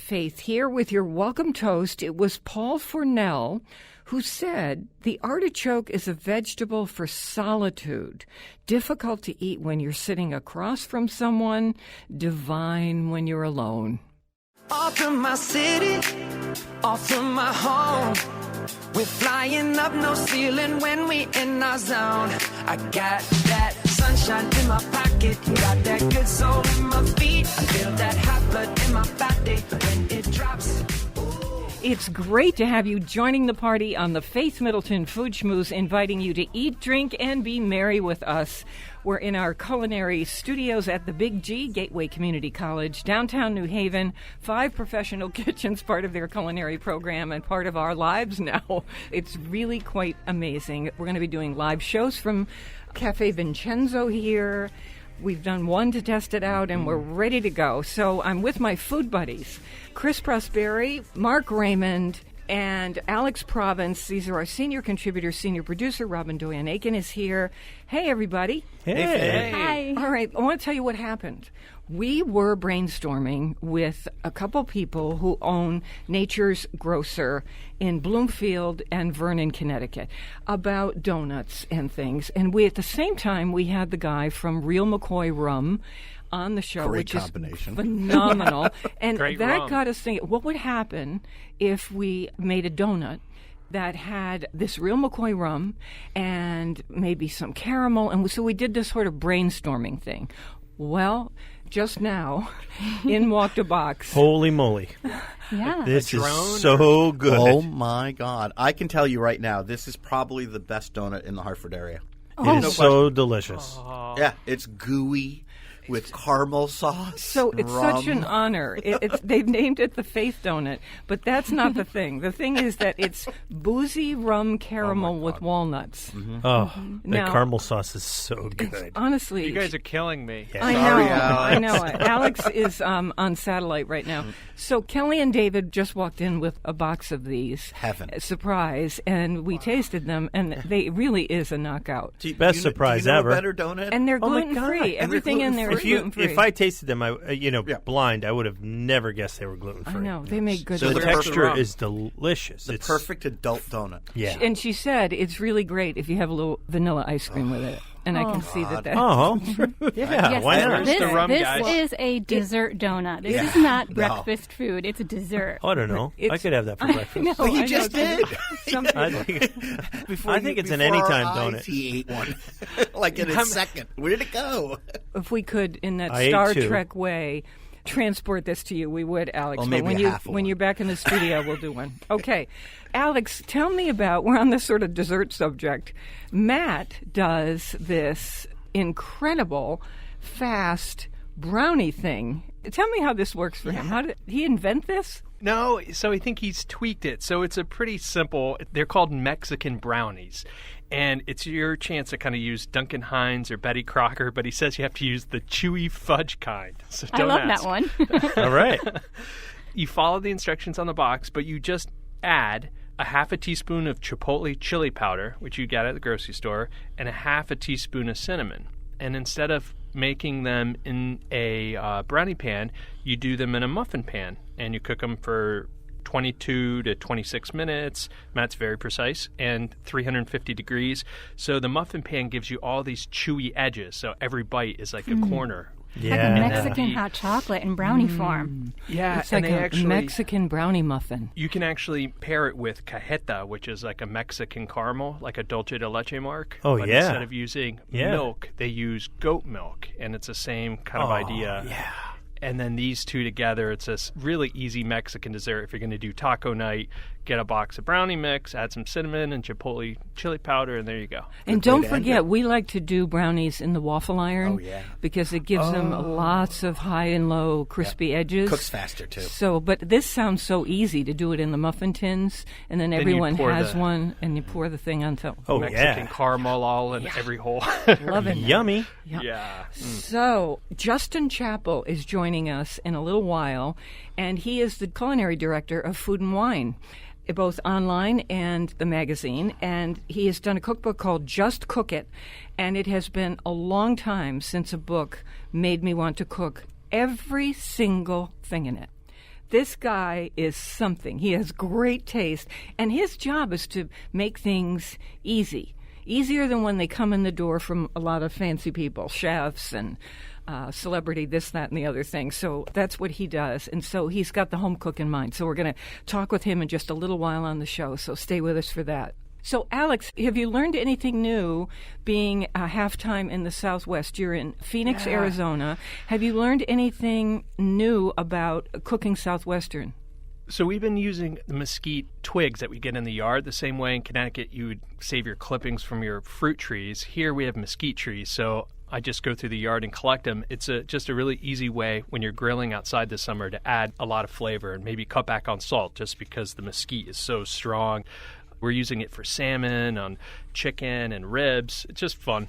Faith here with your welcome toast. It was Paul Fournel who said, the artichoke is a vegetable for solitude, difficult to eat when you're sitting across from someone, divine when you're alone. Off from my city, off from my home. We're flying up, no ceiling when we in our zone. I got that sunshine in my pocket, got that good soul in my feet. I feel that hot blood in my body when it drops. It's great to have you joining the party on the Faith Middleton Food Schmooze, inviting you to eat, drink, and be merry with us. We're in our culinary studios at the Big G, Gateway Community College, downtown New Haven. 5 professional kitchens, part of their culinary program and part of our lives now. It's really quite amazing. We're going to be doing live shows from Cafe Vincenzo here. We've done one to test it out, and we're ready to go. So I'm with my food buddies, Chris Prosperi, Mark Raymond, and Alex Province. These are our senior contributors. Senior producer Robin Doyen-Aiken is here. Hey, everybody. Hey. Hi. All right, I want to tell you what happened. We were brainstorming with a couple people who own Nature's Grocer in Bloomfield and Vernon, Connecticut, about donuts and things. And we, at the same time, we had the guy from Real McCoy Rum on the show, Great which combination. is phenomenal. And Great that rum. got us thinking, what would happen if we made a donut that had this Real McCoy rum and maybe some caramel? And so we did this sort of brainstorming thing. Well, just now, in walked a box. Holy moly. Yeah. This is drone so good. Oh, my God. I can tell you right now, this is probably the best donut in the Hartford area. It is so delicious. Yeah, it's gooey with caramel sauce. So it's rum. such an honor. They've named it the Faith Donut, but that's not the thing. The thing is that it's boozy rum caramel with walnuts. Oh, Now- that caramel sauce is so good. Honestly, You guys are killing me. I know. Sorry, I Alex. know it. Alex is on satellite right now. So Kelly and David just walked in with a box of these. Heaven. Surprise. And we tasted them, and they really is a knockout. Best surprise do you know ever. A better donut? And they're Oh my gluten-free. God. And they're Everything in there is gluten-free. If I tasted them, Yeah. blind, I would have never guessed they were gluten I free. know. They make good So The the stuff. texture rum. is delicious. the It's perfect adult donut. Yeah. And she said it's really great if you have a little vanilla ice cream with it. And I can see that. Oh, yeah. Yes, Why this- not? This, the rum, this guys. is a dessert donut. This Yeah. is not No. breakfast food. It's a dessert. Oh, I don't know. I It's- could have that for breakfast. No, But he I just know. did. Some I people- think, Before I think it's an before anytime our donut. eyes, he ate one. Like in a second. Where did it go? if we could, in that I ate Star 2. Trek way, transport this to you, we would, Alex. Well, But maybe when a you half of when one. you're back in the studio, we'll do one. Okay, Alex, tell me about. We're on this sort of dessert subject. Matt does this incredible fast brownie thing. Tell me how this works for him. How did he invent this? No, so I think he's tweaked it. So it's a pretty simple, they're called Mexican brownies. And it's your chance to kind of use Duncan Hines or Betty Crocker, but he says you have to use the chewy fudge kind. So I don't love ask. that one. All right. You follow the instructions on the box, but you just add a half a teaspoon of chipotle chili powder, which you get at the grocery store, and a half a teaspoon of cinnamon. And instead of making them in a brownie pan, you do them in a muffin pan, and you cook them for 22 to 26 minutes. Matt's very precise, and 350 degrees. So the muffin pan gives you all these chewy edges, so every bite is like a corner. Like a Yeah. Mexican hot chocolate in brownie form. Yeah, It's and like they a actually Mexican brownie muffin. you can actually pair it with cajeta, which is like a Mexican caramel, like a dulce de leche mark. Oh, but yeah. instead of using Yeah. milk, they use goat milk, and it's the same kind of idea. Yeah. And then these two together, it's a really easy Mexican dessert. If you're going to do taco night, get a box of brownie mix, add some cinnamon and chipotle chili powder, and there you go. And Good way don't to end forget, it. we like to do brownies in the waffle iron. Oh, yeah. Because it gives them lots of high and low crispy edges. Cooks faster, too. So, but this sounds so easy to do it in the muffin tins, and then you everyone pour has the- one, and you pour the thing on top. Oh, Mexican yeah. caramel all in every hole. Loving it. Yummy. Yeah. So, Justin Chapple is joining us in a little while, and he is the culinary director of Food and Wine, both online and the magazine. And he has done a cookbook called Just Cook It, and it has been a long time since a book made me want to cook every single thing in it. This guy is something. He has great taste, and his job is to make things easy. Easier than when they come in the door from a lot of fancy people, chefs and celebrity, this, that, and the other thing. So that's what he does. And so he's got the home cook in mind. So we're going to talk with him in just a little while on the show. So stay with us for that. So, Alex, have you learned anything new being halftime in the Southwest? You're in Phoenix, Arizona. Have you learned anything new about cooking Southwestern? So we've been using the mesquite twigs that we get in the yard the same way in Connecticut you would save your clippings from your fruit trees. Here we have mesquite trees, so I just go through the yard and collect them. It's just a really easy way when you're grilling outside this summer to add a lot of flavor and maybe cut back on salt just because the mesquite is so strong. We're using it for salmon, on chicken and ribs. It's just fun.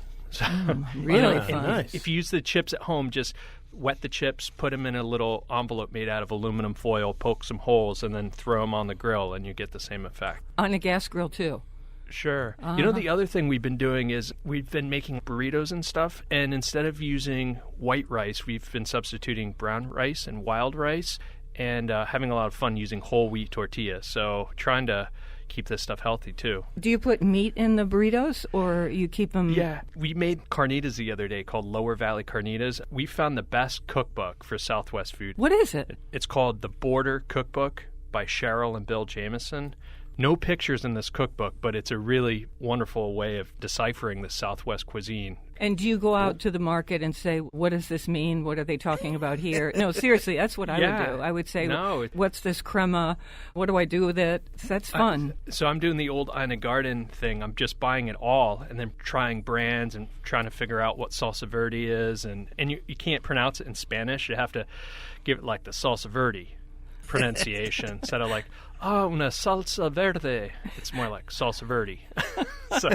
Really And fun. Nice. If you use the chips at home, just wet the chips, put them in a little envelope made out of aluminum foil, poke some holes, and then throw them on the grill, and you get the same effect. On a gas grill, too. Sure. You know, the other thing we've been doing is we've been making burritos and stuff, and instead of using white rice, we've been substituting brown rice and wild rice, and having a lot of fun using whole wheat tortillas. So trying to keep this stuff healthy, too. Do you put meat in the burritos, or you keep them? Yeah. We made carnitas the other day called Lower Valley Carnitas. We found the best cookbook for Southwest food. What is it? It's called The Border Cookbook by Cheryl and Bill Jameson. No pictures in this cookbook, but it's a really wonderful way of deciphering the Southwest cuisine. And do you go out to the market and say, what does this mean? What are they talking about here? No, seriously, that's what I would do. I would say, what's this crema? What do I do with it? That's fun. So I'm doing the old Ina Garden thing. I'm just buying it all and then trying brands and trying to figure out what salsa verde is. And you can't pronounce it in Spanish. You have to give it like the salsa verde pronunciation instead of like, una salsa verde. It's more like salsa verde. So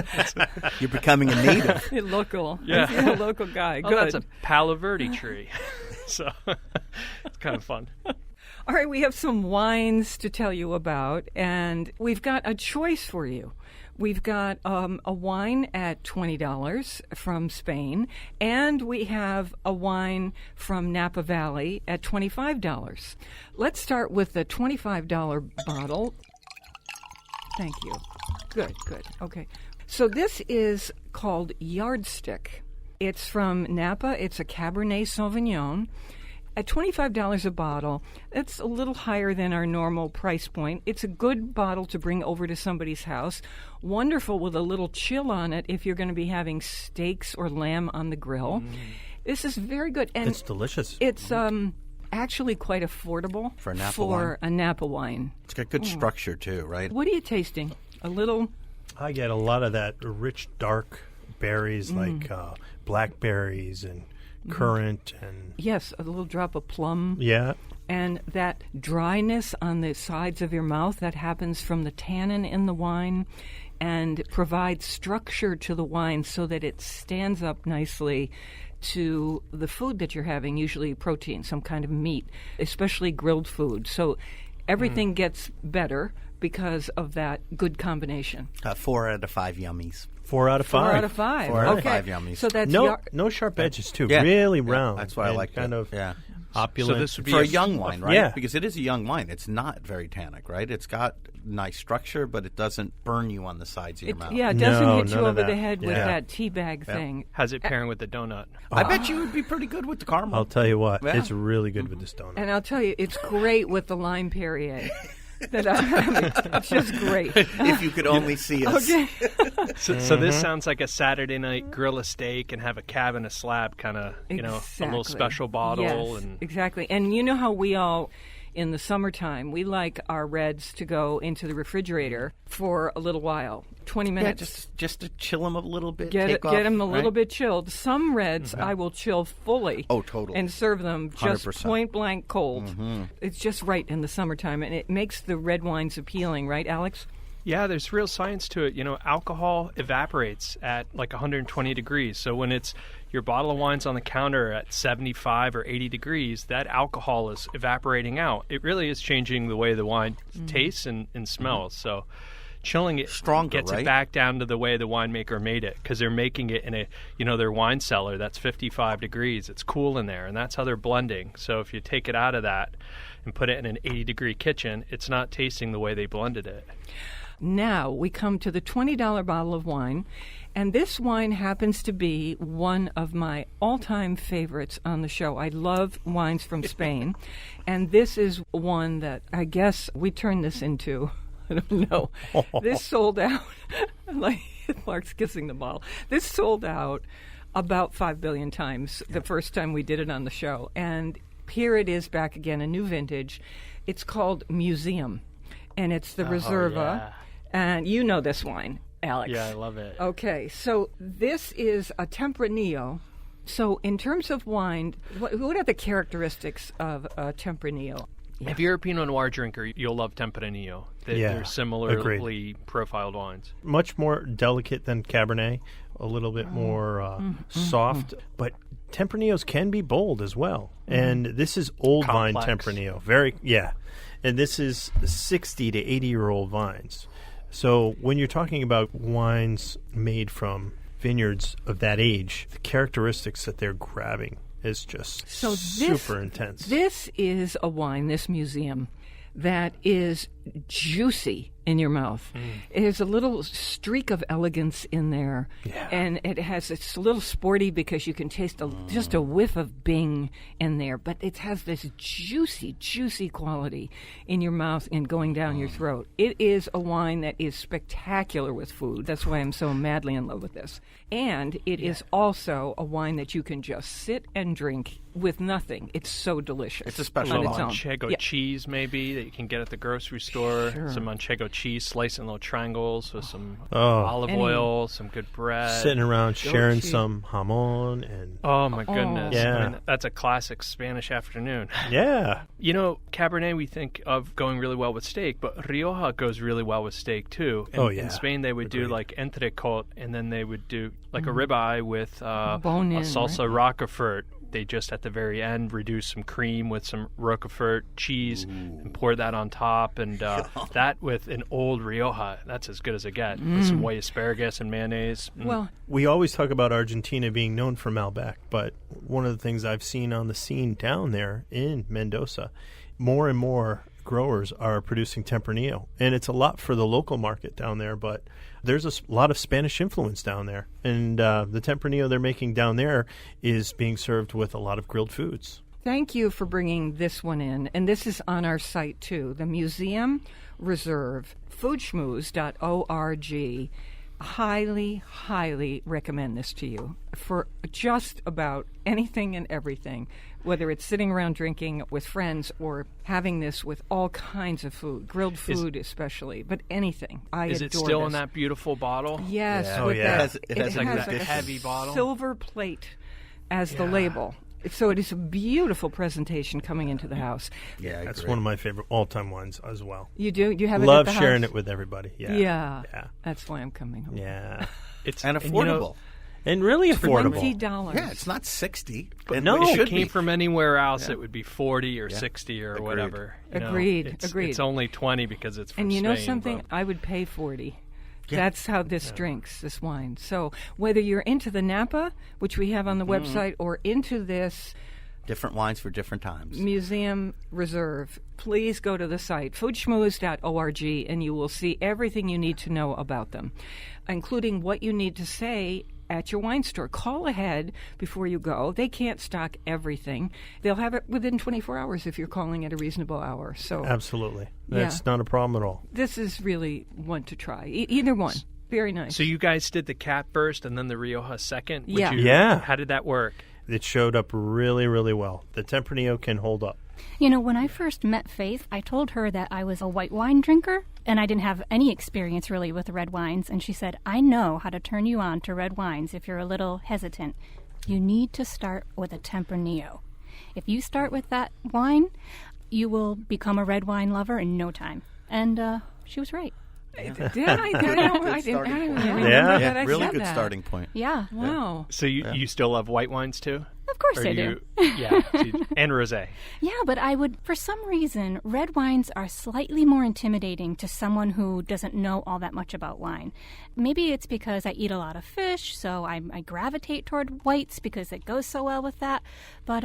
You're becoming a native. You're local. Yeah. You're a local guy. oh, Good. that's a Palo Verde tree. So it's kind of fun. All right, we have some wines to tell you about, and we've got a choice for you. We've got a wine at $20 from Spain, and we have a wine from Napa Valley at $25. Let's start with the $25 bottle. Thank you. Good. Okay. So this is called Yardstick. It's from Napa. It's a Cabernet Sauvignon. At $25 a bottle, that's a little higher than our normal price point. It's a good bottle to bring over to somebody's house. Wonderful with a little chill on it if you're going to be having steaks or lamb on the grill. This is very good. And It's delicious. it's actually quite affordable For a Napa wine? a Napa wine. It's got good structure, too, right? What are you tasting? A little... I get a lot of that rich, dark berries like blackberries and currant and Yes, a little drop of plum. yeah. And that dryness on the sides of your mouth, that happens from the tannin in the wine and provides structure to the wine so that it stands up nicely to the food that you're having, usually protein, some kind of meat, especially grilled food. So everything gets better because of that good combination. 4 out of 5 yummies. 4 out of 5. 4 out of 5. 4 out of Okay. 5 yummies. So that's No sharp edges too. Yeah. Really Yeah, round. that's why I and like kind it. of Yeah. opulent. So this would be For a young wine, right? Yeah. Because it is a young wine. It's not very tannic, right? It's got nice structure, but it doesn't burn you on the sides of your mouth. Yeah, it doesn't No, hit you none of over the that. head with Yeah. that tea bag thing. How's it pairing with the donut? I bet you would be pretty good with the caramel. I'll tell you what, Yeah. it's really good with this donut. And I'll tell you, it's great with the lime Perrier that I'm having. It's just great. if you could only see us. Okay. So this sounds like a Saturday night grill a steak and have a cab and a slab kind of, a little Exactly. special bottle. Yes, And exactly. And you know how we all, in the summertime, we like our reds to go into the refrigerator for a little while, 20 Yeah, minutes. just to chill them a little bit. Get take off, them a little right? bit chilled. Some reds I will chill fully. Oh, totally. And serve them just 100%. point blank cold. It's just right in the summertime, and it makes the red wines appealing, right, Alex? yeah, there's real science to it. Alcohol evaporates at like 120 degrees. So when it's your bottle of wine's on the counter at 75 or 80 degrees, that alcohol is evaporating out. It really is changing the way the wine tastes and smells. So chilling it Stronger, gets right? it back down to the way the winemaker made it, because they're making it in their wine cellar that's 55 degrees. It's cool in there, and that's how they're blending. So if you take it out of that and put it in an 80-degree kitchen, it's not tasting the way they blended it. Now we come to the $20 bottle of wine, and this wine happens to be one of my all-time favorites on the show. I love wines from Spain, and this is one that I guess we turned this into, I don't know, this sold out, like Mark's kissing the bottle. This sold out about 5 billion times the first time we did it on the show, and here it is back again, a new vintage. It's called Museum, and it's the Reserva. Yeah. And you know this wine, Alex. Yeah, I love it. Okay, so this is a Tempranillo. So in terms of wine, what are the characteristics of a Tempranillo? If you're a Pinot Noir drinker, you'll love Tempranillo. They're similarly agreed. profiled wines. Much more delicate than Cabernet, a little bit more soft, but Tempranillos can be bold as well. And this is old Complex. vine Tempranillo. And this is 60 to 80-year-old vines. So when you're talking about wines made from vineyards of that age, the characteristics that they're grabbing is just super intense. This is a wine, this Museum, that is juicy in your mouth. It has a little streak of elegance in there, and it's a little sporty because you can taste just a whiff of Bing in there, but it has this juicy quality in your mouth and going down your throat. It is a wine that is spectacular with food. That's why I'm so madly in love with this. And it is also a wine that you can just sit and drink with nothing. It's so delicious. It's a special on wine. its own. Manchego cheese, maybe, that you can get at the grocery store. Sure. Some Manchego cheese sliced in little triangles with some Oh. olive oil, some good bread. Sitting around sharing cheese. some jamon and Oh, my goodness. Yeah. I mean, that's a classic Spanish afternoon. yeah. You know, Cabernet we think of going really well with steak, but Rioja goes really well with steak, too. In Spain, they would do like entrecote, and then they would do like a ribeye with Bone a in, salsa roquefort. They just at the very end reduce some cream with some roquefort cheese and pour that on top. And that with an old Rioja, that's as good as it gets. With some white asparagus and mayonnaise. Well, We always talk about Argentina being known for Malbec, but one of the things I've seen on the scene down there in Mendoza, more and more growers are producing Tempranillo. And it's a lot for the local market down there, but there's a lot of Spanish influence down there. And the Tempranillo they're making down there is being served with a lot of grilled foods. thank you for bringing this one in. And this is on our site, too. The Museum Reserve, foodschmooze.org. Highly recommend this to you for just about anything and everything, whether it's sitting around drinking with friends or having this with all kinds of food, grilled food especially, but anything. I Is adore it still this. in that beautiful bottle? Yes. Yeah. With Oh, yeah. that, It has like has that a heavy bottle. silver plate as the label. So it is a beautiful presentation coming into the house. Yeah, That's great. one of my favorite all-time wines as well. You do? You have it Love at the sharing house? it with everybody. Yeah. Yeah. Yeah. That's why I'm coming home. Yeah. It's and you know, affordable. And really affordable. $20. Yeah, it's not 60. But no, if it it should came be. from anywhere else, it would be 40 or 60 or Agreed. whatever. You know, Agreed. It's only 20 because it's from And you know Spain, something? but- I would pay 40. That's how this drinks, this wine. So whether you're into the Napa, which we have on the website, or into this Different wines for different times. Museum Reserve, please go to the site, foodschmooze.org, and you will see everything you need to know about them, including what you need to say at your wine store. Call ahead before you go. They can't stock everything. They'll have it within 24 hours if you're calling at a reasonable hour. So Absolutely. That's not a problem at all. this is really one to try. Either one. Very nice. So you guys did the Cat first and then the Rioja second? Would Yeah. you- Yeah. How did that work? It showed up really, really well. The Tempranillo can hold up. You know, when I first met Faith, I told her that I was a white wine drinker and I didn't have any experience really with red wines. And she said, I know how to turn you on to red wines if you're a little hesitant. You need to start with a Tempranillo. If you start with that wine, you will become a red wine lover in no time. And she was right. Did I? I didn't remember Yeah. that I really said good that. starting point. Yeah. Wow. So you still love white wines too? Of course Or I do. Yeah, and rosé. Yeah, but I would, for some reason, red wines are slightly more intimidating to someone who doesn't know all that much about wine. Maybe it's because I eat a lot of fish, so I gravitate toward whites because it goes so well with that. But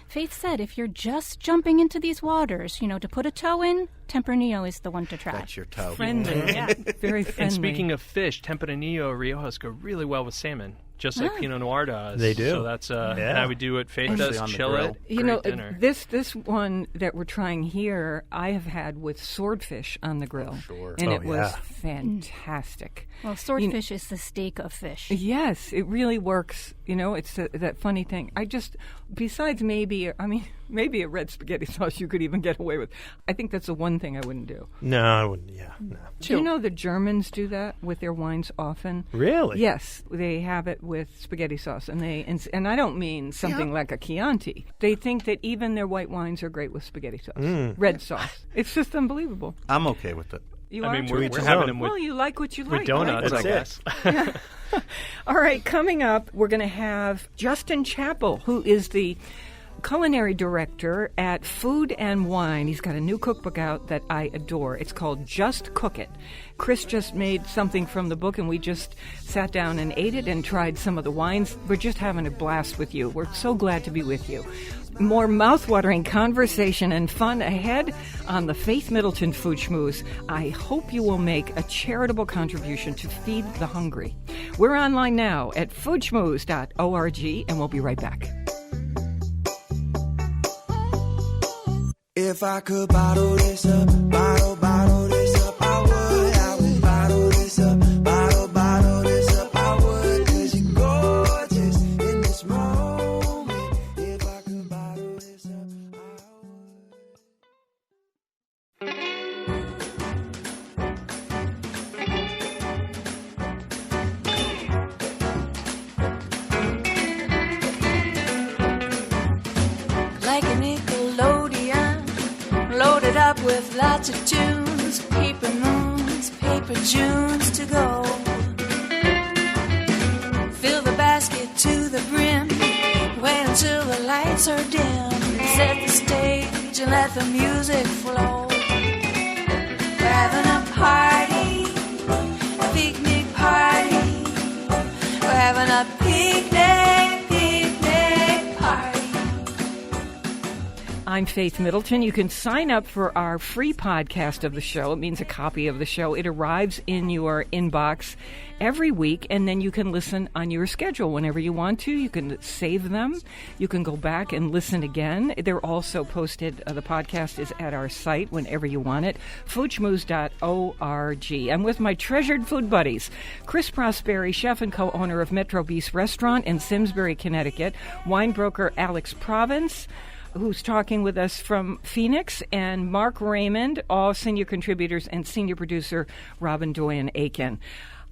Faith said if you're just jumping into these waters, to put a toe in, Tempranillo is the one to try. That's your toe. Friendly, yeah, very friendly. And speaking of fish, Tempranillo Riojas go really well with salmon, just like Pinot Noir does. They do. So that's and I would do what Faith does, on the chill grill. it. Great dinner. This one that we're trying here, I have had with swordfish on the grill, sure. and Oh, it was yeah. fantastic. Well, swordfish is the steak of fish. Yes, it really works. It's that funny thing. Besides maybe a red spaghetti sauce you could even get away with. I think that's the one thing I wouldn't do. No, I wouldn't. Yeah, no. Do you know the Germans do that with their wines often? Really? Yes, they have it with spaghetti sauce, and I don't mean something like a Chianti. They think that even their white wines are great with spaghetti sauce, red sauce. It's just unbelievable. I'm okay with it. You I are? mean, we're each his having own. them with, Well, you like what you like. with donuts, I That's guess. All right, coming up, we're going to have Justin Chapple, who is the culinary director at Food and Wine. He's got a new cookbook out that I adore. It's called Just Cook It. Chris just made something from the book, and we just sat down and ate it and tried some of the wines. We're just having a blast with you. We're so glad to be with you. More mouth-watering conversation and fun ahead on the Faith Middleton Food Schmooze. I hope you will make a charitable contribution to feed the hungry. We're online now at foodschmooze.org, and we'll be right back. If I could bottle this up, bottle this up, I would bottle this up, bottle this up, I would, 'cause you're gorgeous in this moment. If I could bottle this up, Like a Nickelodeon, loaded up with lots of tunes, paper moons, paper Junes to go. Fill the basket to the brim, wait until the lights are dim, set the stage and let the music flow. We're having a party, a picnic party. We're having a picnic party. I'm Faith Middleton. You can sign up for our free podcast of the show. It means a copy of the show. It arrives in your inbox every week, and then you can listen on your schedule whenever you want to. You can save them. You can go back and listen again. They're also posted. The podcast is at our site whenever you want it, foodschmooze.org. I'm with my treasured food buddies, Chris Prosperi, chef and co-owner of Metro Beast Restaurant in Simsbury, Connecticut, wine broker Alex Province, who's talking with us from Phoenix, and Mark Raymond, all senior contributors, and senior producer Robin Doyen-Aiken.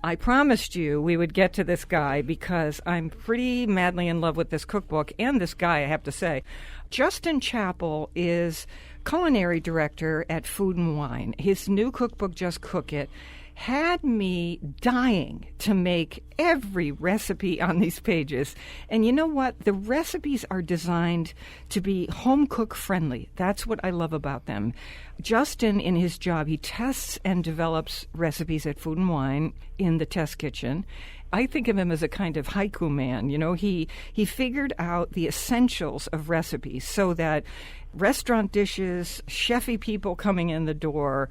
I promised you we would get to this guy because I'm pretty madly in love with this cookbook and this guy, I have to say. Justin Chapple is culinary director at Food and Wine. His new cookbook, Just Cook It, had me dying to make every recipe on these pages. And you know what? The recipes are designed to be home cook friendly. That's what I love about them. Justin, in his job, he tests and develops recipes at Food and Wine in the test kitchen. I think of him as a kind of haiku man. You know, he figured out the essentials of recipes so that restaurant dishes, chefy people coming in the door,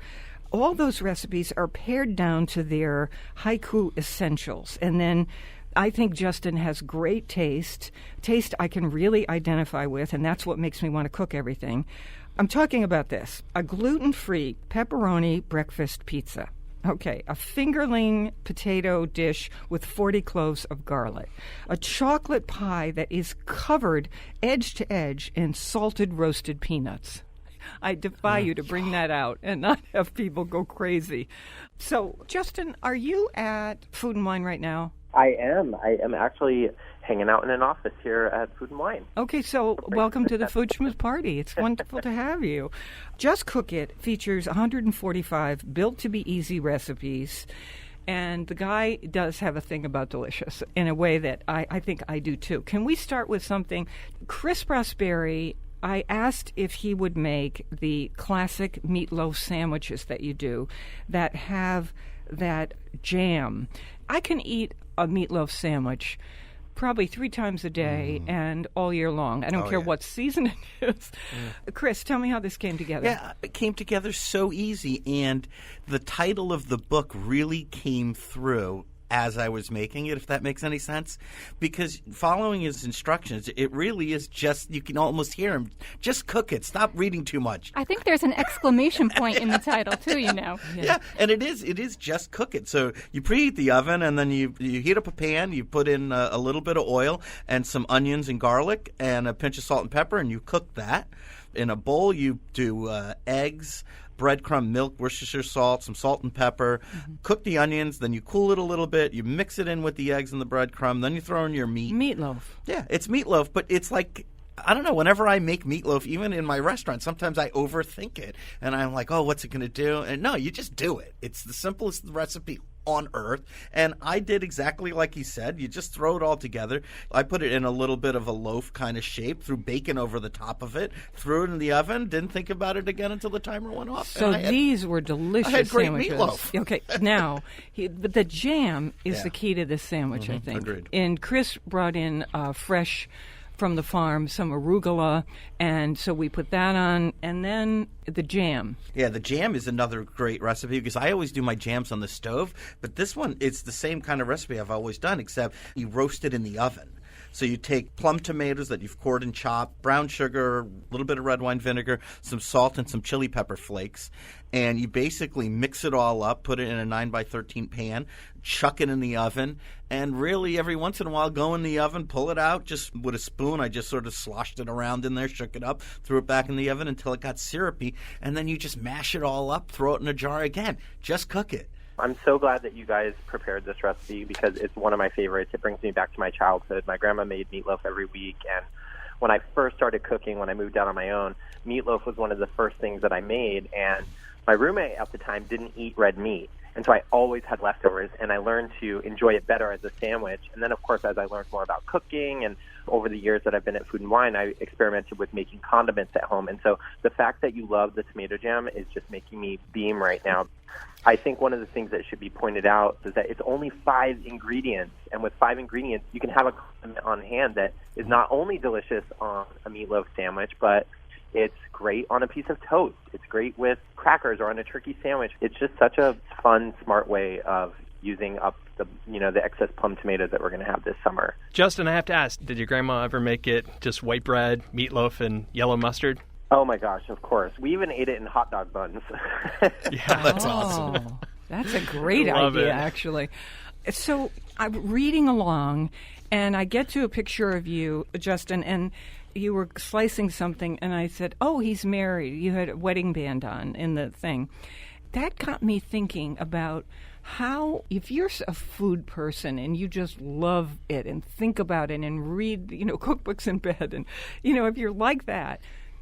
all those recipes are pared down to their haiku essentials. And then I think Justin has great taste I can really identify with, and that's what makes me want to cook everything. I'm talking about this, a gluten-free pepperoni breakfast pizza. Okay, a fingerling potato dish with 40 cloves of garlic. A chocolate pie that is covered edge to edge in salted roasted peanuts. I defy you to bring that out and not have people go crazy. So, Justin, are you at Food and Wine right now? I am. I am actually hanging out in an office here at Food and Wine. Okay, so welcome to the Food Schmooze party. It's wonderful to have you. Just Cook It features 145 built-to-be-easy recipes, And the guy does have a thing about delicious in a way that I think I do too. Can we start with something? Chris Prosperi, I asked if he would make the classic meatloaf sandwiches that you do that have that jam. I can eat a meatloaf sandwich probably 3 times a day and all year long. I don't care what season it is. Chris, tell me how this came together. Yeah, it came together so easy, and the title of the book really came through as I was making it, if that makes any sense. Because following his instructions, it really is just, you can almost hear him, just cook it. Stop reading too much. I think there's an exclamation point in the title, too, you know. Yeah, and it is just cook it. So you preheat the oven, and then you heat up a pan, you put in a little bit of oil and some onions and garlic and a pinch of salt and pepper, and you cook that. In a bowl, you do eggs, breadcrumb, milk, Worcestershire salt, some salt and pepper. Cook the onions, then you cool it a little bit. You mix it in with the eggs and the breadcrumb. Then you throw in your meat. Meatloaf. Yeah, it's meatloaf, but it's like, I don't know, whenever I make meatloaf, even in my restaurant, sometimes I overthink it. And I'm like, oh, what's it going to do? And no, you just do it. It's the simplest recipe on earth. And I did exactly like he said. You just throw it all together. I put it in a little bit of a loaf kind of shape, threw bacon over the top of it, threw it in the oven, didn't think about it again until the timer went off. So these were delicious I had great sandwiches. meatloaf. Okay, now, but the jam is the key to this sandwich, I think. Agreed. And Chris brought in fresh from the farm, some arugula, and so we put that on, and then the jam. Yeah, the jam is another great recipe because I always do my jams on the stove, but this one, it's the same kind of recipe I've always done, except you roast it in the oven. So you take plum tomatoes that you've cored and chopped, brown sugar, a little bit of red wine vinegar, some salt, and some chili pepper flakes. And you basically mix it all up, put it in a 9x13 pan, chuck it in the oven, and really every once in a while go in the oven, pull it out, just with a spoon. I just sort of sloshed it around in there, shook it up, threw it back in the oven until it got syrupy, and then you just mash it all up, throw it in a jar again. Just cook it. I'm so glad that you guys prepared this recipe because it's one of my favorites. It brings me back to my childhood. My grandma made meatloaf every week, and when I first started cooking, when I moved out on my own, meatloaf was one of the first things that I made, and my roommate at the time didn't eat red meat, and so I always had leftovers, and I learned to enjoy it better as a sandwich. And then, of course, as I learned more about cooking and over the years that I've been at Food and Wine, I experimented with making condiments at home. And so the fact that you love the tomato jam is just making me beam right now. I think one of the things that should be pointed out is that it's only 5 ingredients, and with 5 ingredients, you can have a condiment on hand that is not only delicious on a meatloaf sandwich, but it's great on a piece of toast. It's great with crackers or on a turkey sandwich. It's just such a fun, smart way of using up the excess plum tomatoes that we're going to have this summer. Justin, I have to ask, did your grandma ever make it just white bread, meatloaf, and yellow mustard? Oh, my gosh, of course. We even ate it in hot dog buns. Yeah, That's awesome. That's a great Love idea, it. actually. So I'm reading along, and I get to a picture of you, Justin, and you were slicing something, and I said, oh, he's married. You had a wedding band on in the thing. That got me thinking about how, if you're a food person and you just love it and think about it and read, cookbooks in bed, and, if you're like that,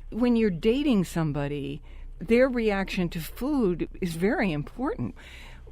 when you're dating somebody, their reaction to food is very important.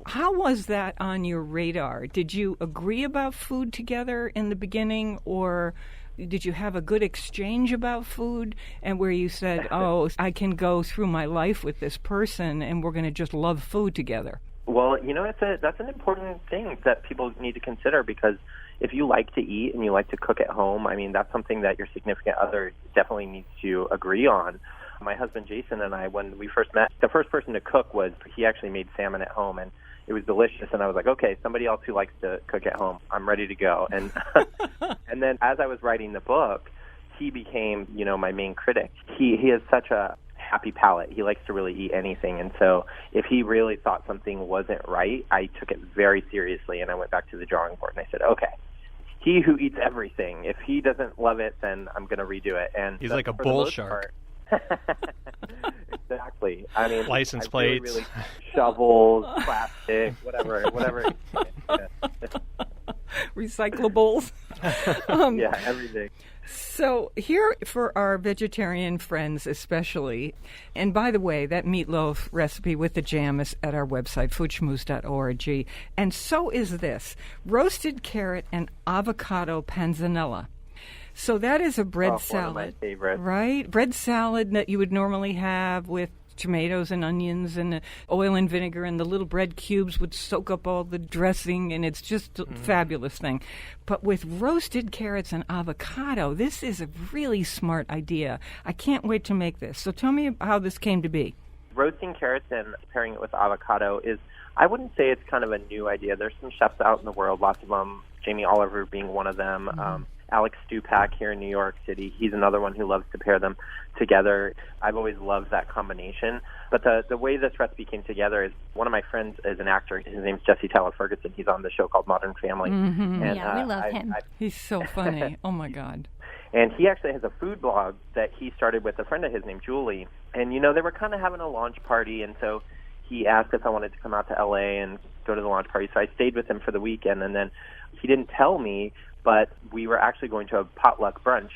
How was that on your radar? Did you agree about food together in the beginning, or did you have a good exchange about food and where you said, oh, I can go through my life with this person and we're going to just love food together? Well, that's an important thing that people need to consider, because if you like to eat and you like to cook at home, I mean, that's something that your significant other definitely needs to agree on. My husband Jason and I, when we first met, the first person to cook he actually made salmon at home, and it was delicious. And I was like, okay, somebody else who likes to cook at home, I'm ready to go. And and then as I was writing the book, he became, my main critic. He has such a happy palate. He likes to really eat anything. And so if he really thought something wasn't right, I took it very seriously, and I went back to the drawing board and I said, okay, he who eats everything, if he doesn't love it, then I'm going to redo it. And he's like a bull shark. Exactly. I mean, license plates, really shovels, plastic, whatever. Recyclables. Yeah, everything. So here for our vegetarian friends especially, and by the way, that meatloaf recipe with the jam is at our website, foodschmooze.org, and so is this, roasted carrot and avocado panzanella. So that is a bread salad. One of my favorites. Right? Bread salad that you would normally have with tomatoes and onions and oil and vinegar, and the little bread cubes would soak up all the dressing, and it's just a fabulous thing. But with roasted carrots and avocado, this is a really smart idea. I can't wait to make this. So tell me how this came to be. Roasting carrots and pairing it with avocado is, I wouldn't say it's kind of a new idea. There's some chefs out in the world, lots of them, Jamie Oliver being one of them, Alex Stupak here in New York City. He's another one who loves to pair them together. I've always loved that combination. But the way this recipe came together is one of my friends is an actor. His name's Jesse Tyler Ferguson. He's on the show called Modern Family. Mm-hmm. And, Yeah, we love him. He's so funny. Oh, my God. And he actually has a food blog that he started with a friend of his named Julie. And, you know, they were kind of having a launch party, and so he asked if I wanted to come out to L.A. and go to the launch party. So I stayed with him for the weekend, and then he didn't tell me, but we were actually going to a potluck brunch.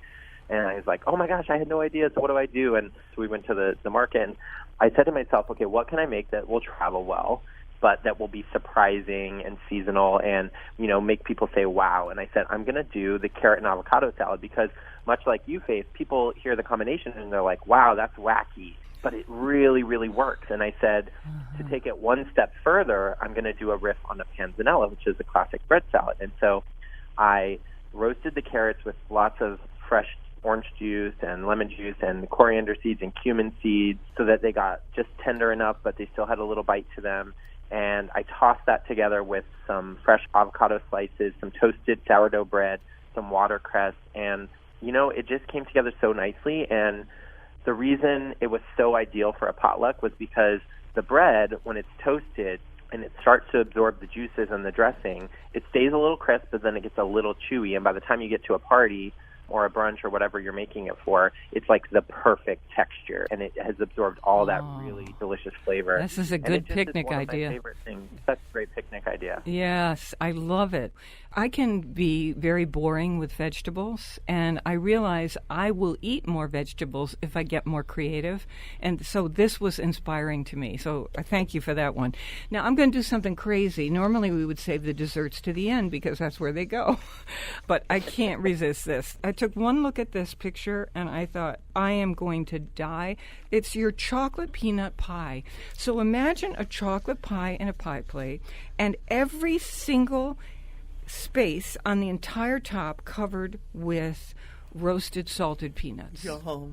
And I was like, oh, my gosh, I had no idea, so what do I do? And so we went to the market, and I said to myself, okay, what can I make that will travel well, but that will be surprising and seasonal and, you know, make people say, wow. And I said, I'm going to do the carrot and avocado salad because, much like you, Faith, people hear the combination and they're like, wow, that's wacky. But it really, really works. And I said, to take it one step further, I'm going to do a riff on a panzanella, which is a classic bread salad. And so I roasted the carrots with lots of fresh orange juice and lemon juice and coriander seeds and cumin seeds so that they got just tender enough, but they still had a little bite to them. And I tossed that together with some fresh avocado slices, some toasted sourdough bread, some watercress, and, you know, it just came together so nicely. And the reason it was so ideal for a potluck was because the bread, when it's toasted and it starts to absorb the juices and the dressing, it stays a little crisp, but then it gets a little chewy. And by the time you get to a party or a brunch or whatever you're making it for, it's like the perfect texture, and it has absorbed all that really delicious flavor. This is a good picnic idea. One of my favorite things. Such a great picnic idea. Yes, I love it. I can be very boring with vegetables, and I realize I will eat more vegetables if I get more creative, and so this was inspiring to me, so I thank you for that one. Now, I'm going to do something crazy. Normally, we would save the desserts to the end because that's where they go, but I can't resist this. I took one look at this picture, and I thought, I am going to die. It's your chocolate peanut pie. So imagine a chocolate pie in a pie plate, and every single space on the entire top covered with roasted salted peanuts. The whole,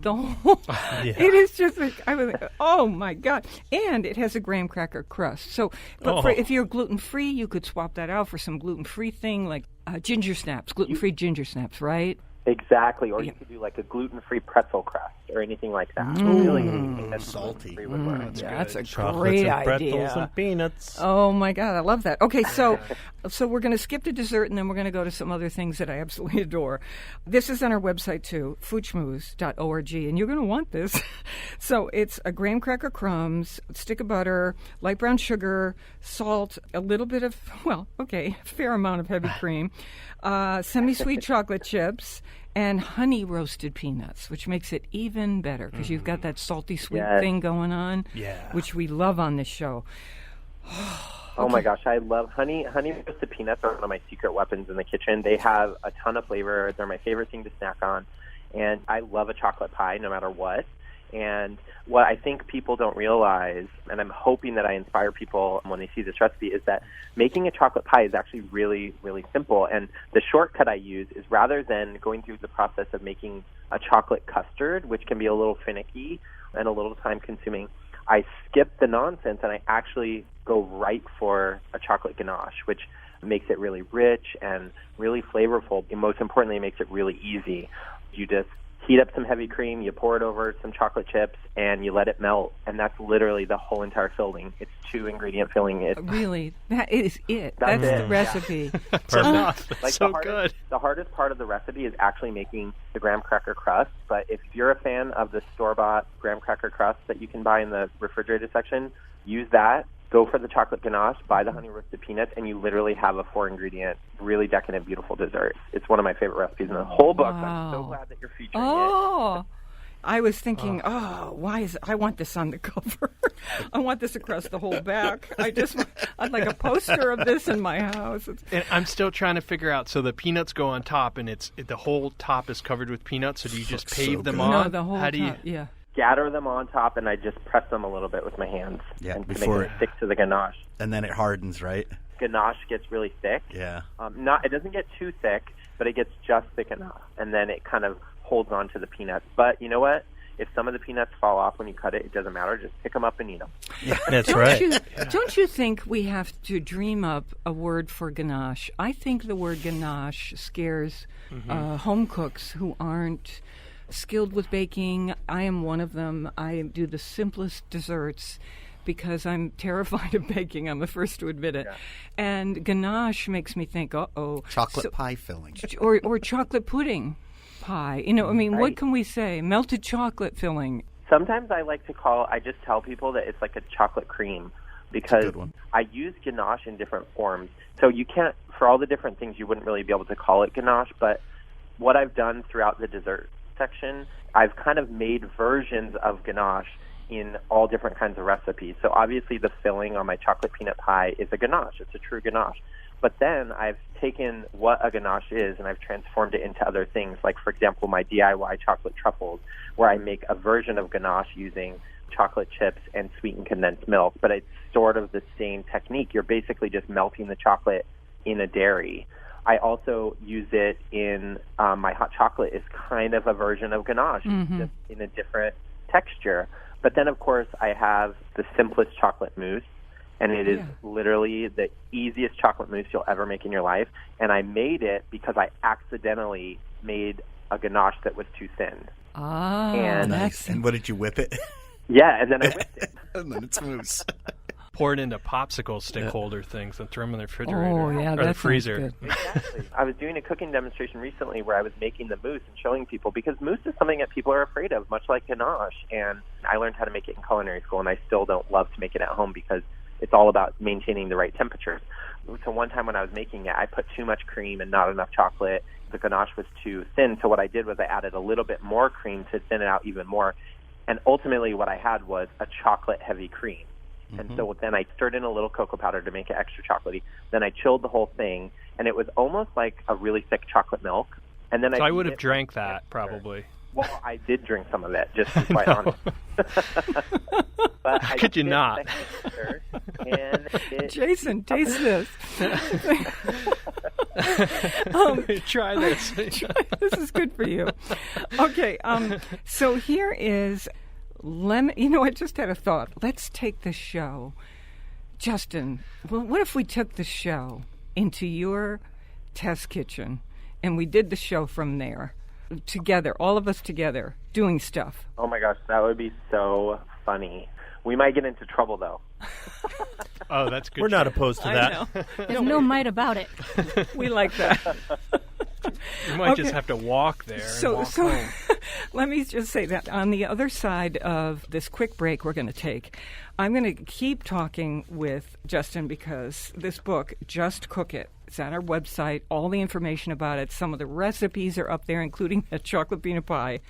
It is just like, I was like, oh my God. And it has a graham cracker crust. So, but if you're gluten-free, you could swap that out for some gluten-free thing like ginger snaps, gluten-free ginger snaps, right? Exactly, or you could do like a gluten-free pretzel crust or anything like that. Really, anything that's salty. That's a Chocolates great and pretzels idea. and peanuts. Oh my God, I love that. Okay, so we're going to skip to dessert, and then we're going to go to some other things that I absolutely adore. This is on our website too, foodschmooze.org, and you're going to want this. So it's a graham cracker crumbs, a stick of butter, light brown sugar, salt, a little bit of, a fair amount of heavy cream, semi-sweet chocolate chips, and honey roasted peanuts, which makes it even better because you've got that salty sweet thing going on, which we love on this show. Oh my gosh, I love honey roasted peanuts are one of my secret weapons in the kitchen. They have a ton of flavor. They're my favorite thing to snack on. And I love a chocolate pie no matter what. And what I think people don't realize, and I'm hoping that I inspire people when they see this recipe, is that making a chocolate pie is actually really, really simple. And the shortcut I use is rather than going through the process of making a chocolate custard, which can be a little finicky and a little time-consuming, I skip the nonsense and I actually go right for a chocolate ganache, which makes it really rich and really flavorful. And most importantly, it makes it really easy. You just heat up some heavy cream, you pour it over some chocolate chips, and you let it melt. And that's literally the whole entire filling. It's 2-ingredient filling. Really? That is it. That's the it. recipe. Perfect. Like so good. The hardest part of the recipe is actually making the graham cracker crust. But if you're a fan of the store-bought graham cracker crust that you can buy in the refrigerated section, use that. go for the chocolate ganache, buy the honey roasted peanuts, and you literally have a 4-ingredient, really decadent, beautiful dessert. It's one of my favorite recipes in the whole book. I'm so glad that you're featuring it. I was thinking, why is I want this on the cover. I want this across the whole back. I'd like a poster of this in my house. And I'm still trying to figure out. So the peanuts go on top, and the whole top is covered with peanuts. So do you just pave them on? No, the whole How do you? top, yeah. Scatter them on top, and I just press them a little bit with my hands and to make it stick to the ganache. And then it hardens, right? Ganache gets really thick. Yeah. It doesn't get too thick, but it gets just thick enough, and then it kind of holds on to the peanuts. But you know what? If some of the peanuts fall off when you cut it, it doesn't matter. Just pick them up and eat them. Yeah, that's right. Don't you think we have to dream up a word for ganache? I think the word ganache scares home cooks who aren't skilled with baking. I am one of them. I do the simplest desserts because I'm terrified of baking. I'm the first to admit it. Yeah. And ganache makes me think, chocolate pie filling. Or chocolate pudding pie. What can we say? Melted chocolate filling. Sometimes I just tell people that it's like a chocolate cream because I use ganache in different forms. So you can't, for all the different things, you wouldn't really be able to call it ganache, but what I've done throughout the dessert section, I've kind of made versions of ganache in all different kinds of recipes. So obviously the filling on my chocolate peanut pie is a ganache. It's a true ganache. But then I've taken what a ganache is and I've transformed it into other things. Like, for example, my DIY chocolate truffles, where I make a version of ganache using chocolate chips and sweetened condensed milk. But it's sort of the same technique. You're basically just melting the chocolate in a dairy. I also use it in my hot chocolate is kind of a version of ganache, just in a different texture. But then, of course, I have the simplest chocolate mousse, and it is literally the easiest chocolate mousse you'll ever make in your life. And I made it because I accidentally made a ganache that was too thin. Nice. And what did you whip it? Yeah, and then I whipped it. And then it's mousse. Pour it into popsicle stick holder things and throw them in the refrigerator or the that freezer. Exactly. I was doing a cooking demonstration recently where I was making the mousse and showing people, because mousse is something that people are afraid of, much like ganache. And I learned how to make it in culinary school, and I still don't love to make it at home because it's all about maintaining the right temperatures. So one time when I was making it, I put too much cream and not enough chocolate. The ganache was too thin, so what I did was I added a little bit more cream to thin it out even more. And ultimately what I had was a chocolate-heavy cream. And so then I stirred in a little cocoa powder to make it extra chocolatey. Then I chilled the whole thing, and it was almost like a really thick chocolate milk. And then I would have drank that, probably. Well, I did drink some of it, just to be quite honest. But How could you not? Jason, taste this. Try this. This is good for you. Okay, so here is lemon. I just had a thought. Let's take the show. Justin, what if we took the show into your test kitchen and we did the show from there? Together, all of us together, doing stuff. Oh my gosh, that would be so funny. We might get into trouble, though. Oh, that's good. We're not opposed to that. There's no might about it. We like that. You might just have to walk there and walk home. Let me just say that on the other side of this quick break we're going to take, I'm going to keep talking with Justin because this book, Just Cook It, it's at our website. All the information about it, some of the recipes are up there, including a chocolate peanut pie.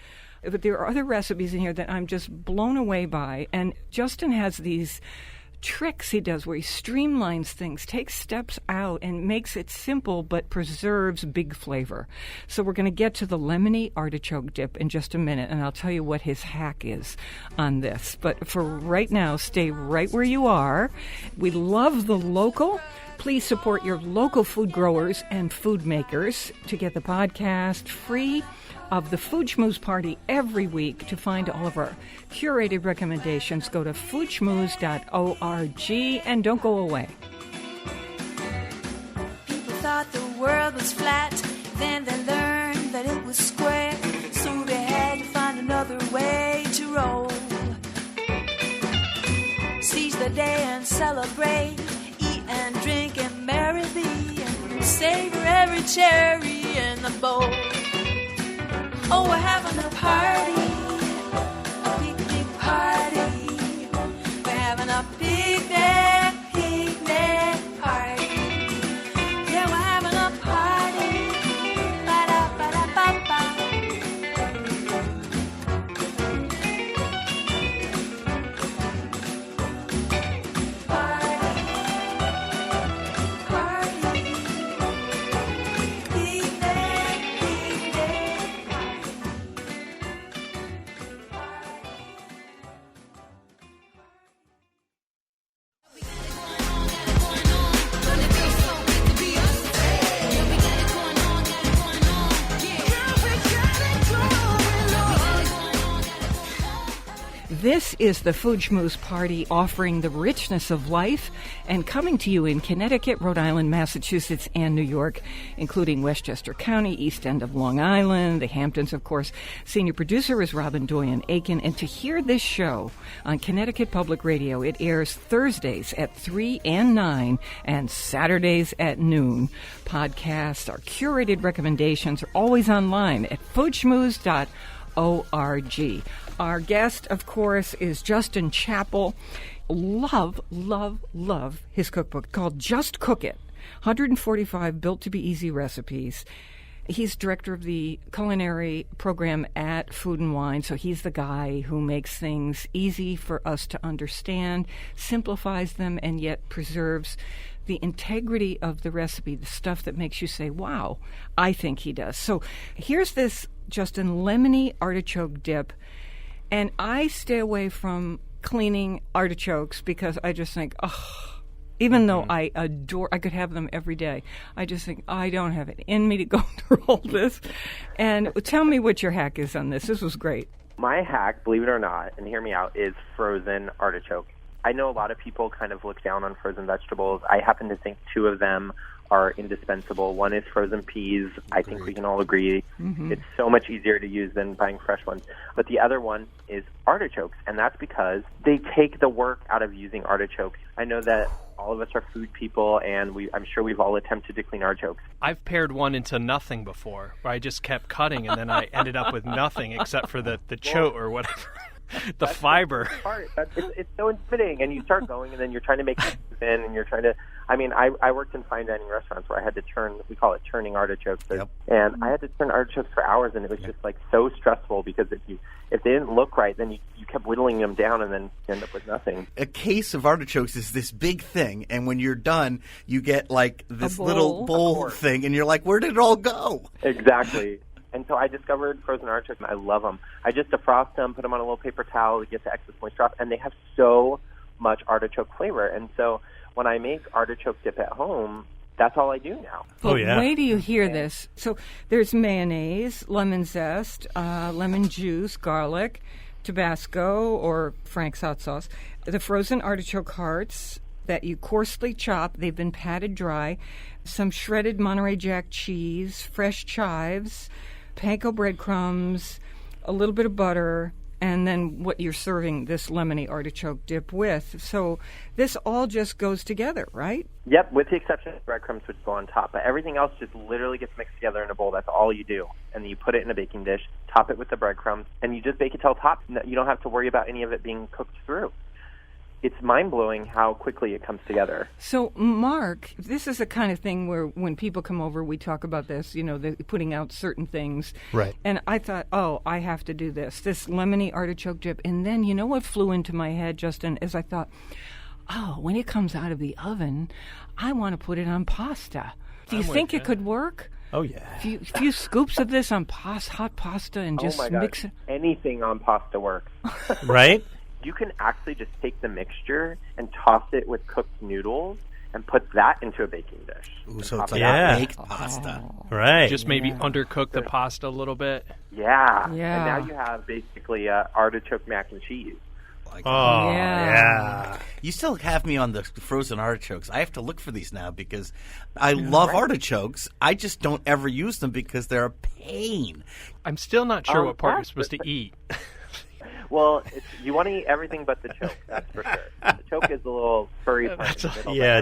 But there are other recipes in here that I'm just blown away by. And Justin has these tricks he does where he streamlines things, takes steps out, and makes it simple but preserves big flavor. So we're going to get to the lemony artichoke dip in just a minute, and I'll tell you what his hack is on this. But for right now, stay right where you are. We love the local. Please support your local food growers and food makers to get the podcast free of the Food Schmooze Party every week. To find all of our curated recommendations, go to foodschmooze.org, and don't go away. People thought the world was flat, then they learned that it was square, so they had to find another way to roll. Seize the day and celebrate, eat and drink and merry be, and savor every cherry in the bowl. Oh, we're having a party, a big, big party. We're having a picnic This is the Food Schmooze Party, offering the richness of life and coming to you in Connecticut, Rhode Island, Massachusetts, and New York, including Westchester County, East End of Long Island, the Hamptons, of course. Senior producer is Robin Doyen-Aiken. And to hear this show on Connecticut Public Radio, it airs Thursdays at 3 and 9 and Saturdays at noon. Podcasts, our curated recommendations are always online at foodschmooze.org. Our guest, of course, is Justin Chapple. Love his cookbook called Just Cook It, 145 built-to-be-easy recipes. He's director of the culinary program at Food and Wine, so he's the guy who makes things easy for us to understand, simplifies them, and yet preserves the integrity of the recipe, the stuff that makes you say, wow, I think he does. So here's this, Justin, lemony artichoke dip. And I stay away from cleaning artichokes because I just think, even though I could have them every day, I just think, I don't have it in me to go through all this. And tell me what your hack is on this. This was great. My hack, believe it or not, and hear me out, is frozen artichoke. I know a lot of people kind of look down on frozen vegetables. I happen to think two of them are indispensable. One is frozen peas. I think we can all agree it's so much easier to use than buying fresh ones. But the other one is artichokes, and that's because they take the work out of using artichokes. I know that all of us are food people, and I'm sure we've all attempted to clean artichokes. I've pared one into nothing before, where I just kept cutting, and then I ended up with nothing except for the chote or whatever. The fiber. It's so intimidating, and you start going, and then you're trying to make it in, and you're trying to. I mean, I worked in fine dining restaurants where I had to we call it turning artichokes, and I had to turn artichokes for hours, and it was just like so stressful because if they didn't look right, then you kept whittling them down, and then you end up with nothing. A case of artichokes is this big thing, and when you're done, you get like this little bowl thing, and you're like, where did it all go? Exactly. And so I discovered frozen artichokes, and I love them. I just defrost them, put them on a little paper towel to get the excess moisture off, and they have so much artichoke flavor. And so when I make artichoke dip at home, that's all I do now. Well, wait till you hear this. So there's mayonnaise, lemon zest, lemon juice, garlic, Tabasco or Frank's hot sauce, the frozen artichoke hearts that you coarsely chop. They've been patted dry, some shredded Monterey Jack cheese, fresh chives, panko breadcrumbs, a little bit of butter, and then what you're serving this lemony artichoke dip with. So this all just goes together, right? Yep, with the exception of breadcrumbs, which go on top. But everything else just literally gets mixed together in a bowl. That's all you do. And then you put it in a baking dish, top it with the breadcrumbs, and you just bake it till top. You don't have to worry about any of it being cooked through. It's mind-blowing how quickly it comes together. So, Mark, this is the kind of thing where when people come over, we talk about this, putting out certain things. Right. And I thought, I have to do this lemony artichoke dip. And then, you know what flew into my head, Justin, is I thought, when it comes out of the oven, I want to put it on pasta. Do you think it could work? Oh, yeah. A few scoops of this on hot pasta and just mix it. Anything on pasta works. Right? You can actually just take the mixture and toss it with cooked noodles and put that into a baking dish. Ooh, so it's like baked pasta. Right. Just maybe undercook the pasta a little bit. Yeah. And now you have basically artichoke mac and cheese. Yeah. You still have me on the frozen artichokes. I have to look for these now because I love artichokes. I just don't ever use them because they're a pain. I'm still not sure what part you're supposed to eat. Well, you want to eat everything but the choke, that's for sure. The choke is the little furry part.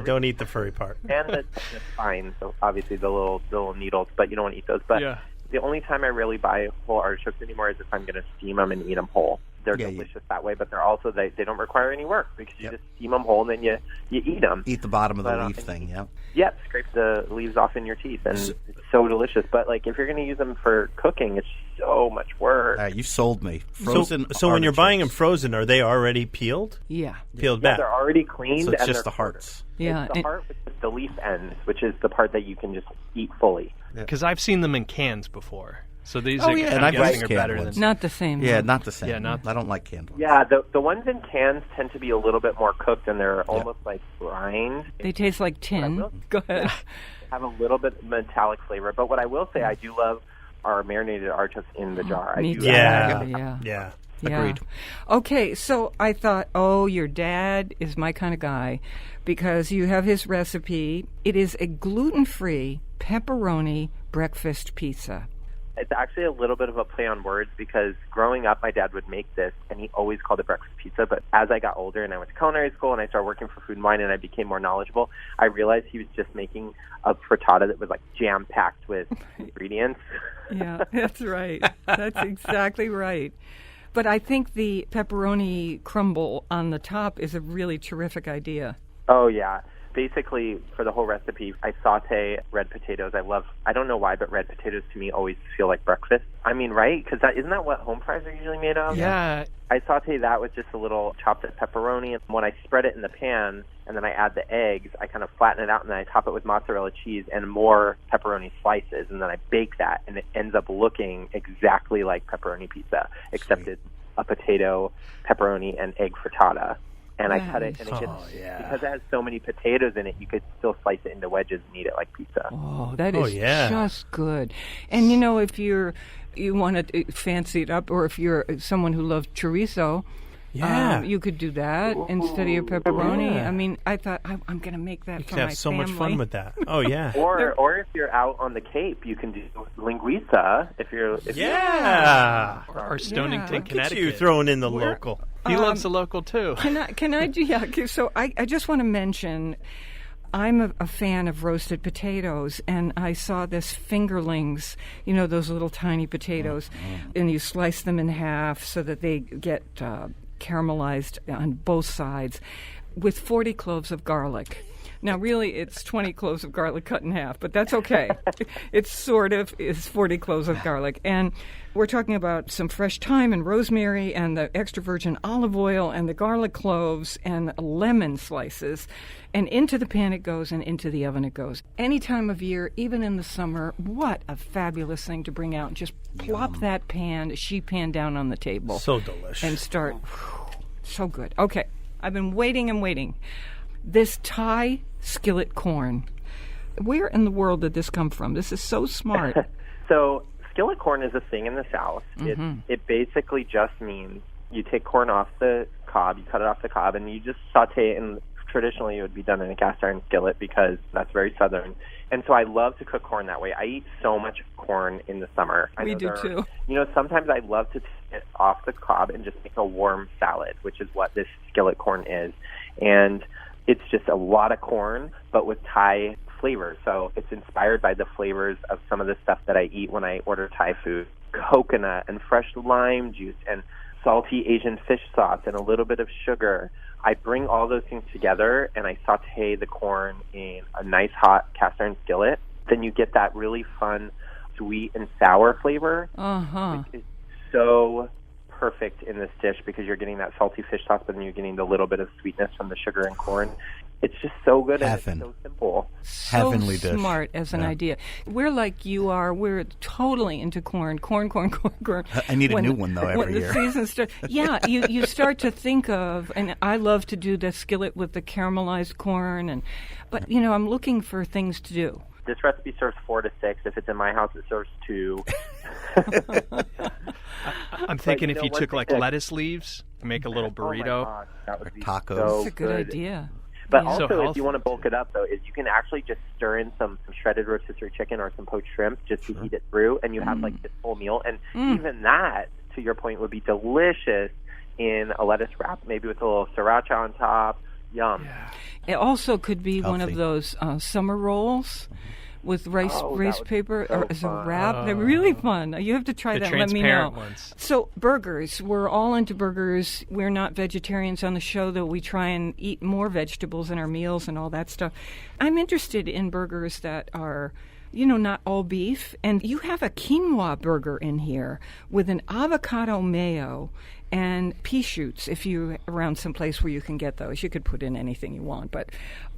Don't eat the furry part. And the spine, so obviously the little needles, but you don't want to eat those. But the only time I really buy whole artichokes anymore is if I'm going to steam them and eat them whole. They're delicious that way, but they're also they don't require any work because you just steam them whole and then you eat them. Eat the bottom of the leaf thing, Yeah, scrape the leaves off in your teeth, and it's so delicious. But if you're going to use them for cooking, it's so much work. You sold me. Frozen. So when you're buying them frozen, are they already peeled? Yeah. Peeled back. They're already cleaned. So it's and just the hearts. Yeah. It's the heart with just the leaf ends, which is the part that you can just eat fully. Because I've seen them in cans before. So these are better than... Not the same. Yeah, not the same. Yeah, I don't like canned ones. Yeah, the ones in cans tend to be a little bit more cooked, and they're almost like brined. They taste like tin. Go ahead. Have a little bit of metallic flavor. But what I will say, I do love our marinated artichokes in the jar. Yeah. Yeah. Agreed. Okay, so I thought, your dad is my kind of guy because you have his recipe. It is a gluten-free pepperoni breakfast pizza. It's actually a little bit of a play on words because growing up, my dad would make this, and he always called it breakfast pizza. But as I got older and I went to culinary school and I started working for Food and Wine and I became more knowledgeable, I realized he was just making a frittata that was like jam-packed with ingredients. Yeah, that's right. That's exactly right. But I think the pepperoni crumble on the top is a really terrific idea. Oh, yeah. Basically, for the whole recipe, I saute red potatoes. I don't know why, but red potatoes to me always feel like breakfast. I mean, right? Because isn't that what home fries are usually made of? Yeah. I saute that with just a little chopped up pepperoni. And when I spread it in the pan and then I add the eggs, I kind of flatten it out and then I top it with mozzarella cheese and more pepperoni slices. And then I bake that and it ends up looking exactly like pepperoni pizza, except it's a potato, pepperoni, and egg frittata. And I cut it, and it gets, because it has so many potatoes in it, you could still slice it into wedges and eat it like pizza. Oh, that is just good. And, you know, if you want to fancy it up, or if you're someone who loves chorizo, you could do that instead of your pepperoni. Yeah. I mean, I thought, I'm going to make that You for can my have so family. much fun with that. Oh, yeah. Or if you're out on the Cape, you can do linguiça. If you're Or Stonington, Look at Connecticut. you throwing in the local. He loves the local, too. Can I do, so I just want to mention, I'm a fan of roasted potatoes, and I saw this fingerlings, you know, those little tiny potatoes, and you slice them in half so that they get caramelized on both sides with 40 cloves of garlic. Now, really, it's 20 cloves of garlic cut in half, but that's okay. It's sort of is 40 cloves of garlic. And we're talking about some fresh thyme and rosemary and the extra virgin olive oil and the garlic cloves and lemon slices. And into the pan it goes and into the oven it goes. Any time of year, even in the summer, what a fabulous thing to bring out. Just plop that sheet pan down on the table. So delicious. And start. So good. Okay, I've been waiting and waiting. This Thai skillet corn. Where in the world did this come from? This is so smart. So skillet corn is a thing in the South. It basically just means you take corn off the cob, you cut it off the cob, and you just saute it. And traditionally, it would be done in a cast iron skillet because that's very Southern. And so I love to cook corn that way. I eat so much corn in the summer. We do too. You know, sometimes I love to take it off the cob and just make a warm salad, which is what this skillet corn is. And it's just a lot of corn, but with Thai flavor. So it's inspired by the flavors of some of the stuff that I eat when I order Thai food. Coconut and fresh lime juice and salty Asian fish sauce and a little bit of sugar. I bring all those things together and I saute the corn in a nice hot cast iron skillet. Then you get that really fun sweet and sour flavor, which is so perfect in this dish because you're getting that salty fish sauce, but then you're getting the little bit of sweetness from the sugar and corn. It's just so good and it's so simple. Heavenly so dish. Smart as an idea. We're like you are. We're totally into corn. I need a new one, though, every year. When the season starts. Yeah, you start to think of, and I love to do the skillet with the caramelized corn, but, you know, I'm looking for things to do. This recipe serves 4 to 6. If it's in my house, it serves 2. I'm thinking if you took like lettuce leaves, make a little burrito. Oh my gosh, that would be tacos. so That's a good idea. But Yeah. also, So if you want to bulk it up, though, is you can actually just stir in some shredded rotisserie chicken or some poached shrimp just to heat it through, and you have like this full meal. And even that, to your point, would be delicious in a lettuce wrap, maybe with a little sriracha on top. Yum. It also could be one of Healthy. those summer rolls with rice Oh, that would paper be so or as a fun. wrap. They're really fun. You have to try The that. Let me know. transparent ones. So burgers, we're all into burgers. We're not vegetarians on the show, though we try and eat more vegetables in our meals and all that stuff. I'm interested in burgers that are, you know, not all beef. And you have a quinoa burger in here with an avocado mayo and pea shoots. If you're around some place where you can get those, you could put in anything you want. But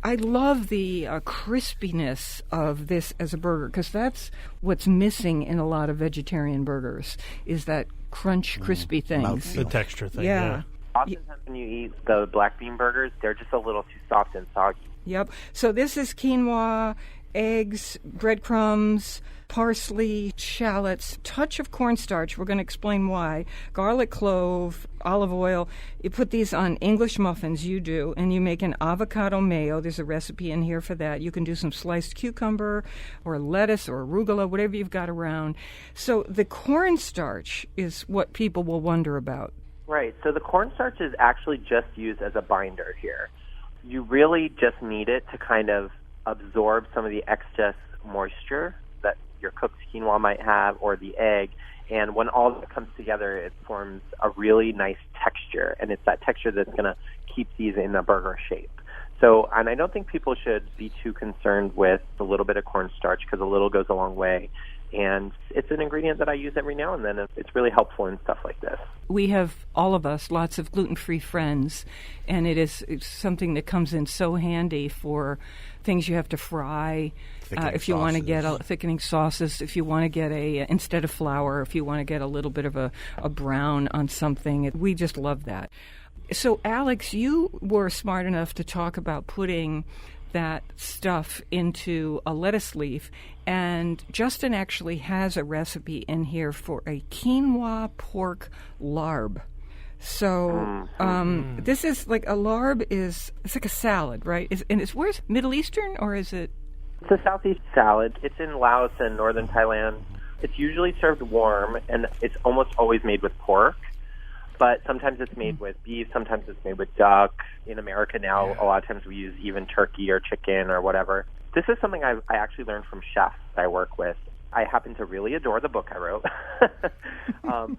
I love the crispiness of this as a burger because that's what's missing in a lot of vegetarian burgers is that crunch, crispy things. The texture thing. Yeah. Oftentimes when you eat the black bean burgers, they're just a little too soft and soggy. Yep. So this is quinoa eggs, breadcrumbs, parsley, shallots, touch of cornstarch. We're going to explain why. Garlic clove, olive oil. You put these on English muffins, you do, and you make an avocado mayo. There's a recipe in here for that. You can do some sliced cucumber or lettuce or arugula, whatever you've got around. So the cornstarch is what people will wonder about. Right. So the cornstarch is actually just used as a binder here. You really just need it to kind of absorb some of the excess moisture that your cooked quinoa might have, or the egg. And when all that comes together, it forms a really nice texture. And it's that texture that's going to keep these in a burger shape. So, and I don't think people should be too concerned with a little bit of cornstarch, because a little goes a long way. And it's an ingredient that I use every now and then. It's really helpful in stuff like this. We have, all of us, lots of gluten-free friends, and it's something that comes in so handy for things you have to fry. If you want to get thickening sauces, if you want to get instead of flour, if you want to get a little bit of a brown on something. We just love that. So, Alex, you were smart enough to talk about putting that stuff into a lettuce leaf, and Justin actually has a recipe in here for a quinoa pork larb. So this is like a larb it's like a salad, right? Where's Middle Eastern, or is it? It's a Southeast salad. It's in Laos and northern Thailand. It's usually served warm, and it's almost always made with pork. But sometimes it's made with beef, sometimes it's made with duck. In America now, a lot of times we use even turkey or chicken or whatever. This is something I actually learned from chefs I work with. I happen to really adore the book I wrote.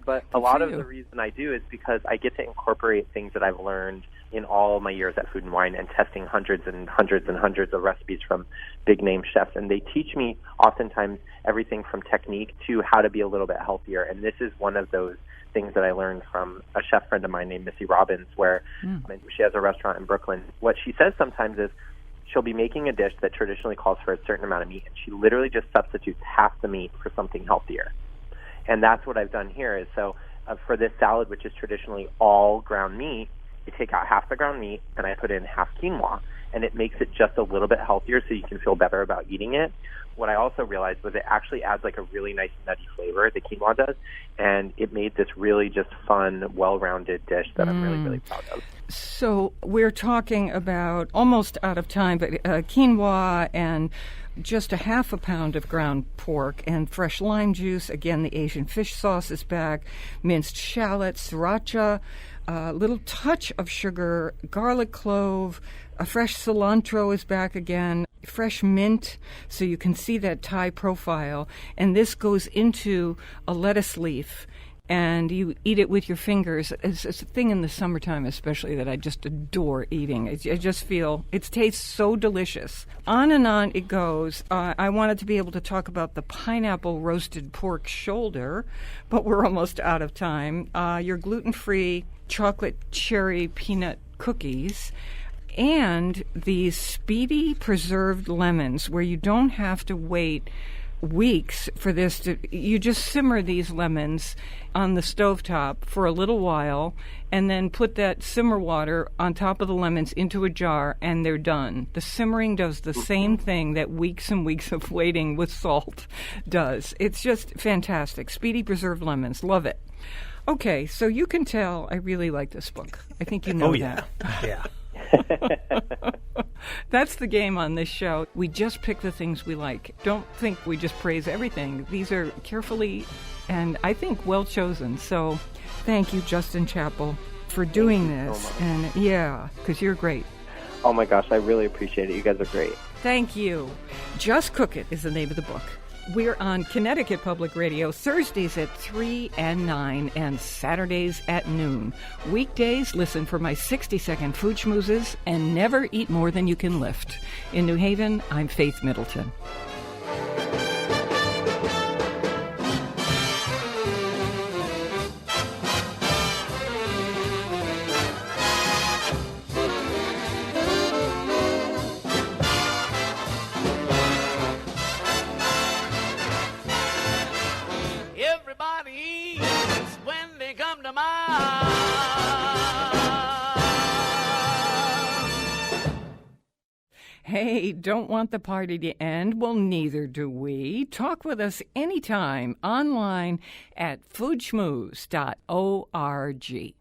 But a lot of the reason I do is because I get to incorporate things that I've learned in all my years at Food and Wine and testing hundreds and hundreds and hundreds of recipes from big-name chefs. And they teach me oftentimes everything from technique to how to be a little bit healthier. And this is one of those things that I learned from a chef friend of mine named Missy Robbins, where she has a restaurant in Brooklyn. What she says sometimes is she'll be making a dish that traditionally calls for a certain amount of meat, and she literally just substitutes half the meat for something healthier. And that's what I've done here. Is so for this salad, which is traditionally all ground meat, I take out half the ground meat and I put in half quinoa, and it makes it just a little bit healthier so you can feel better about eating it. What I also realized was it actually adds like a really nice nutty flavor, the quinoa does, and it made this really just fun, well-rounded dish that I'm really, really proud of. So we're talking about, almost out of time, but quinoa and just a half a pound of ground pork and fresh lime juice. Again, the Asian fish sauce is back, minced shallots, sriracha, a little touch of sugar, garlic clove, a fresh cilantro is back again, fresh mint, so you can see that Thai profile. And this goes into a lettuce leaf, and you eat it with your fingers. It's a thing in the summertime especially that I just adore eating. I just feel it tastes so delicious. On and on it goes. I wanted to be able to talk about the pineapple roasted pork shoulder, but we're almost out of time. Your gluten-free chocolate cherry peanut cookies, and these speedy preserved lemons, where you don't have to wait weeks for this to, you just simmer these lemons on the stovetop for a little while, and then put that simmer water on top of the lemons into a jar, and they're done. The simmering does the same thing that weeks and weeks of waiting with salt does. It's just fantastic. Speedy preserved lemons. Love it. Okay, so you can tell I really like this book. I think you know that. Yeah. That's the game on this show. We just pick the things we like. Don't think we just praise everything. These are carefully and I think well chosen. So thank you, Justin Chapple, for doing this. So and yeah, because you're great. Oh my gosh, I really appreciate it. You guys are great. Thank you. Just Cook It is the name of the book. We're on Connecticut Public Radio Thursdays at 3 and 9 and Saturdays at noon. Weekdays, listen for my 60-second food schmoozes and never eat more than you can lift. In New Haven, I'm Faith Middleton. Hey, don't want the party to end? Well, neither do we. Talk with us anytime online at foodschmooze.org.